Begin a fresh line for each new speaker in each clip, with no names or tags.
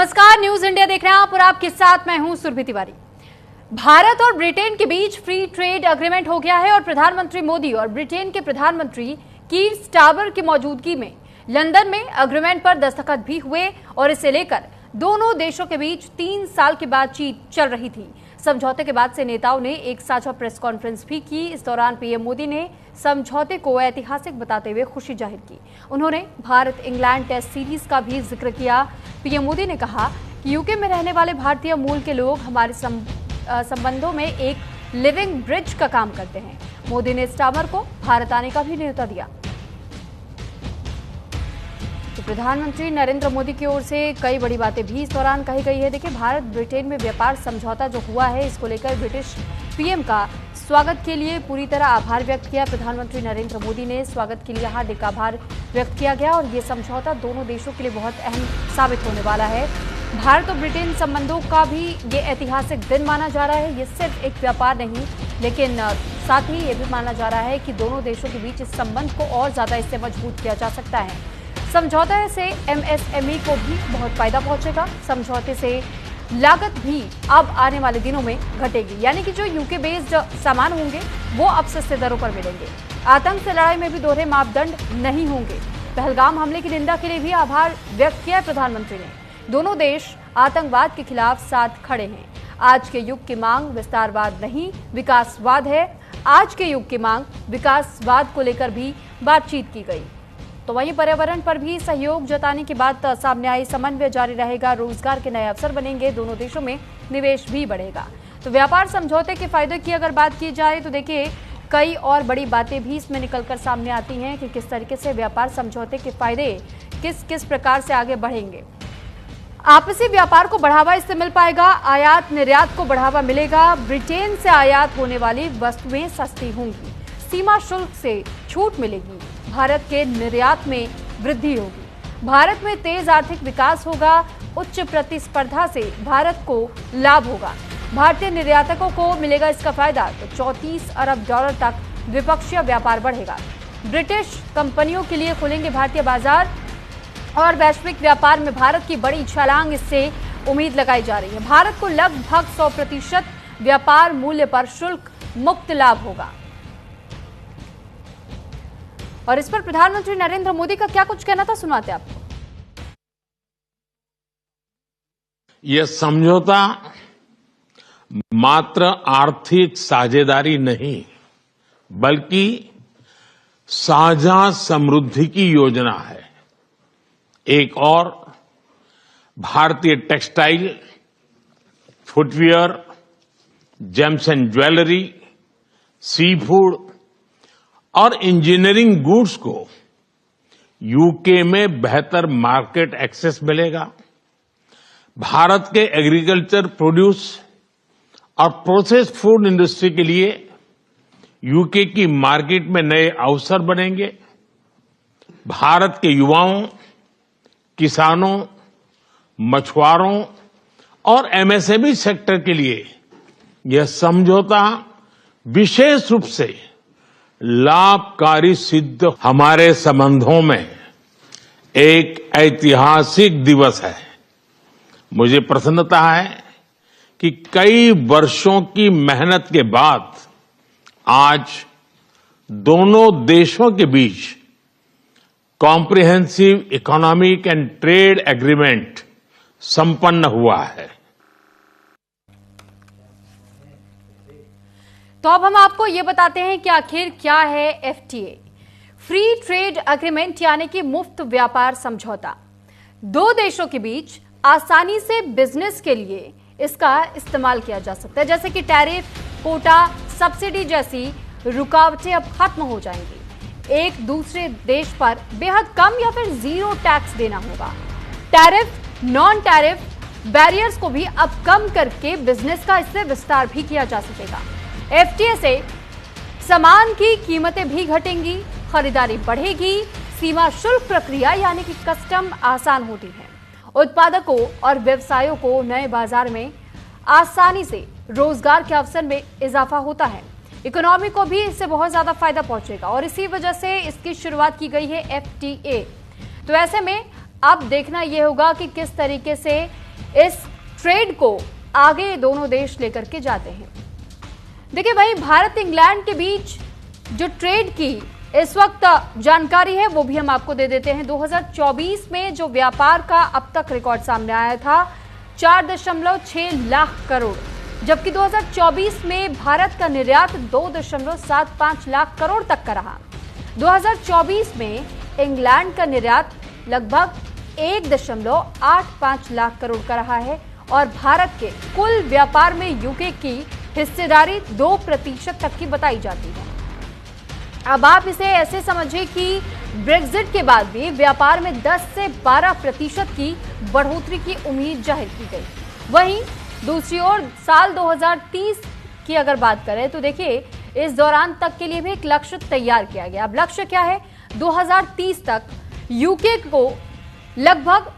नमस्कार, news India देख रहे हैं आप और आपके साथ मैं हूं सुरभि तिवारी। भारत और ब्रिटेन के बीच फ्री ट्रेड एग्रीमेंट हो गया है और प्रधानमंत्री मोदी और ब्रिटेन के प्रधानमंत्री कीर स्टारमर की मौजूदगी में लंदन में एग्रीमेंट पर दस्तखत भी हुए और इसे लेकर दोनों देशों के बीच 3 साल की बातचीत चल रही थी। समझौते के बाद से नेताओं ने एक साझा प्रेस कॉन्फ्रेंस भी की। इस दौरान पीएम मोदी ने समझौते को ऐतिहासिक बताते हुए खुशी जाहिर की। उन्होंने भारत इंग्लैंड टेस्ट सीरीज का भी जिक्र किया। पीएम मोदी ने कहा कि यूके में रहने वाले भारतीय मूल के लोग हमारे संबंधों में एक लिविंग ब्रिज का काम करते हैं। मोदी ने स्टारमर को भारत आने का भी न्योता दिया। तो प्रधानमंत्री नरेंद्र मोदी की ओर से कई बड़ी बातें भी इस दौरान कही गई है। देखिए, भारत ब्रिटेन में व्यापार समझौता जो हुआ है, इसको लेकर ब्रिटिश पीएम का स्वागत के लिए पूरी तरह आभार व्यक्त किया। प्रधानमंत्री नरेंद्र मोदी ने स्वागत के लिए हार्दिक आभार व्यक्त किया गया और ये समझौता दोनों देशों के लिए बहुत अहम साबित होने वाला है। भारत और ब्रिटेन संबंधों का भी ये ऐतिहासिक दिन माना जा रहा है। ये सिर्फ एक व्यापार नहीं, लेकिन साथ ही ये भी माना जा रहा है कि दोनों देशों के बीच इस संबंध को और ज्यादा इससे मजबूत किया जा सकता है। समझौते से एमएसएमई को भी बहुत फायदा पहुंचेगा। समझौते से लागत भी अब आने वाले दिनों में घटेगी, यानी कि जो यूके बेस्ड सामान होंगे वो अब सस्ते दरों पर मिलेंगे। आतंक से लड़ाई में भी दोहरे मापदंड नहीं होंगे। पहलगाम हमले की निंदा के लिए भी आभार व्यक्त किया प्रधानमंत्री ने। दोनों देश आतंकवाद के खिलाफ साथ खड़े हैं। आज के युग की मांग विस्तारवाद नहीं, विकासवाद है। आज के युग की मांग विकासवाद को लेकर भी बातचीत की गई। तो वहीं पर्यावरण पर भी सहयोग जताने की बात सामने आई। समन्वय जारी रहेगा, रोजगार के नए अवसर बनेंगे, दोनों देशों में निवेश भी बढ़ेगा। तो व्यापार समझौते के फायदे की अगर बात की जाए तो देखिए, कई और बड़ी बातें भी इसमें निकलकर सामने आती हैं कि किस तरीके से व्यापार समझौते के फायदे किस किस प्रकार से आगे बढ़ेंगे। आपसी व्यापार को बढ़ावा इससे मिल पाएगा, आयात निर्यात को बढ़ावा मिलेगा, ब्रिटेन से आयात होने वाली वस्तुएं सस्ती होंगी, सीमा शुल्क से छूट मिलेगी, भारत के निर्यात में वृद्धि होगी, भारत में तेज आर्थिक विकास होगा, उच्च प्रतिस्पर्धा से भारत को लाभ होगा, भारतीय निर्यातकों को मिलेगा इसका फायदा। तो 34 अरब डॉलर तक द्विपक्षीय व्यापार बढ़ेगा। ब्रिटिश कंपनियों के लिए खुलेंगे भारतीय बाजार और वैश्विक व्यापार में भारत की बड़ी छलांग इससे उम्मीद लगाई जा रही है। भारत को लगभग 100% व्यापार मूल्य पर शुल्क मुक्त लाभ होगा। और इस पर प्रधानमंत्री नरेंद्र मोदी का क्या कुछ कहना था, सुनाते आपको।
यह समझौता मात्र आर्थिक साझेदारी नहीं, बल्कि साझा समृद्धि की योजना है। एक और भारतीय textile, footwear, gems and jewellery, sea food और इंजीनियरिंग गुड्स को यूके में बेहतर मार्केट एक्सेस मिलेगा। भारत के एग्रीकल्चर प्रोड्यूस और प्रोसेस्ड फूड इंडस्ट्री के लिए यूके की मार्केट में नए अवसर बनेंगे। भारत के युवाओं, किसानों, मछुआरों और एमएसएमई सेक्टर के लिए यह समझौता विशेष रूप से लाभकारी सिद्ध। हमारे संबंधों में एक ऐतिहासिक दिवस है। मुझे प्रसन्नता है कि कई वर्षों की मेहनत के बाद आज दोनों देशों के बीच comprehensive economic and trade agreement संपन्न हुआ है।
तो अब हम आपको ये बताते हैं कि आखिर क्या है एफटीए, फ्री ट्रेड एग्रीमेंट, यानी कि मुफ्त व्यापार समझौता। दो देशों के बीच आसानी से बिजनेस के लिए इसका इस्तेमाल किया जा सकता है, जैसे कि टैरिफ, कोटा, सब्सिडी जैसी रुकावटें अब खत्म हो जाएंगी। एक दूसरे देश पर बेहद कम या फिर जीरो टैक्स देना होगा। टैरिफ, नॉन टैरिफ बैरियर्स को भी अब कम करके बिजनेस का इससे विस्तार भी किया जा सकेगा। एफटीए से सामान की कीमतें भी घटेंगी, खरीदारी बढ़ेगी, सीमा शुल्क प्रक्रिया यानी कि कस्टम आसान होती है, उत्पादकों और व्यवसायों को नए बाजार में आसानी से रोजगार के अवसर में इजाफा होता है। इकोनॉमी को भी इससे बहुत ज्यादा फायदा पहुंचेगा और इसी वजह से इसकी शुरुआत की गई है एफटीए। तो ऐसे में अब देखना यह होगा कि किस तरीके से इस ट्रेड को आगे दोनों देश लेकर के जाते हैं। देखिए भाई, भारत इंग्लैंड के बीच जो ट्रेड की इस वक्त जानकारी है वो भी हम आपको दे देते हैं। 2024 में जो व्यापार का अब तक रिकॉर्ड सामने आया था 4.6 लाख करोड़, जबकि 2024 में भारत का निर्यात 2.75 लाख करोड़ तक का रहा। 2024 में इंग्लैंड का निर्यात लगभग 1.85 लाख करोड़ का रहा है और भारत के कुल व्यापार में यूके की हिस्सेदारी 2% तक की बताई जाती है। अब आप इसे ऐसे समझिए कि ब्रेक्जिट के बाद भी व्यापार में 10 से 12% की बढ़ोतरी की उम्मीद जाहिर की गई। वहीं दूसरी ओर साल 2030 की अगर बात करें तो देखिए इस दौरान तक के लिए भी एक लक्ष्य तैयार किया गया। अब लक्ष्य क्या है? 2030 तक यूके को लगभग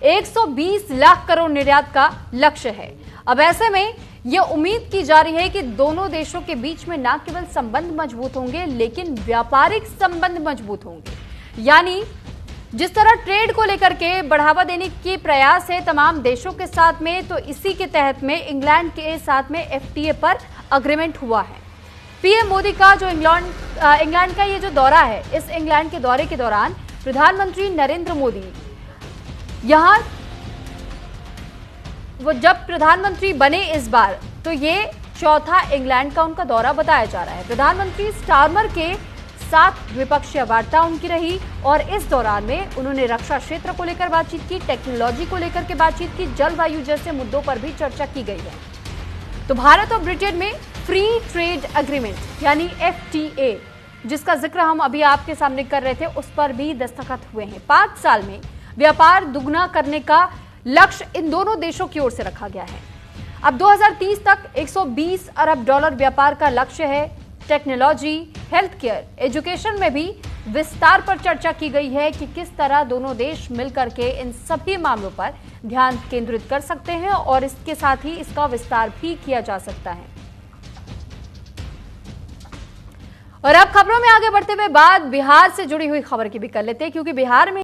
120 लाख करोड़ निर्यात का लक्ष्य है। अब ऐसे में यह उम्मीद की जा रही है कि दोनों देशों के बीच में न केवल संबंध मजबूत होंगे लेकिन व्यापारिक संबंध मजबूत होंगे। यानी जिस तरह ट्रेड को लेकर के बढ़ावा देने की प्रयास है तमाम देशों के साथ में, तो इसी के तहत में इंग्लैंड के साथ में एफटीए पर अग्रीमेंट हुआ है। पीएम मोदी का जो इंग्लैंड का ये जो दौरा है, इस इंग्लैंड के दौरे के दौरान प्रधानमंत्री नरेंद्र मोदी यहां वो जब प्रधानमंत्री बने इस बार, तो ये चौथा इंग्लैंड का उनका दौरा बताया जा रहा है। प्रधानमंत्री स्टारमर के साथ द्विपक्षीय वार्ता उनकी रही और इस दौरान में उन्होंने रक्षा क्षेत्र को लेकर बातचीत की, टेक्नोलॉजी को लेकर के बातचीत की, जलवायु जैसे मुद्दों पर भी चर्चा की गई है। तो भारत और ब्रिटेन में फ्री ट्रेड एग्रीमेंट यानी एफटीए, जिसका जिक्र हम अभी आपके सामने कर रहे थे, उस पर भी दस्तखत हुए हैं। 5 साल में व्यापार दुगना करने का लक्ष्य इन दोनों देशों की ओर से रखा गया है। अब 2030 तक 120 अरब डॉलर व्यापार का लक्ष्य है। टेक्नोलॉजी, हेल्थ केयर, एजुकेशन में भी विस्तार पर चर्चा की गई है कि किस तरह दोनों देश मिलकर के इन सभी मामलों पर ध्यान केंद्रित कर सकते हैं और इसके साथ ही इसका विस्तार भी किया जा सकता है। और अब खबरों में आगे बढ़ते हुए बाद बिहार से जुड़ी हुई खबर की भी कर लेते हैं, क्योंकि बिहार में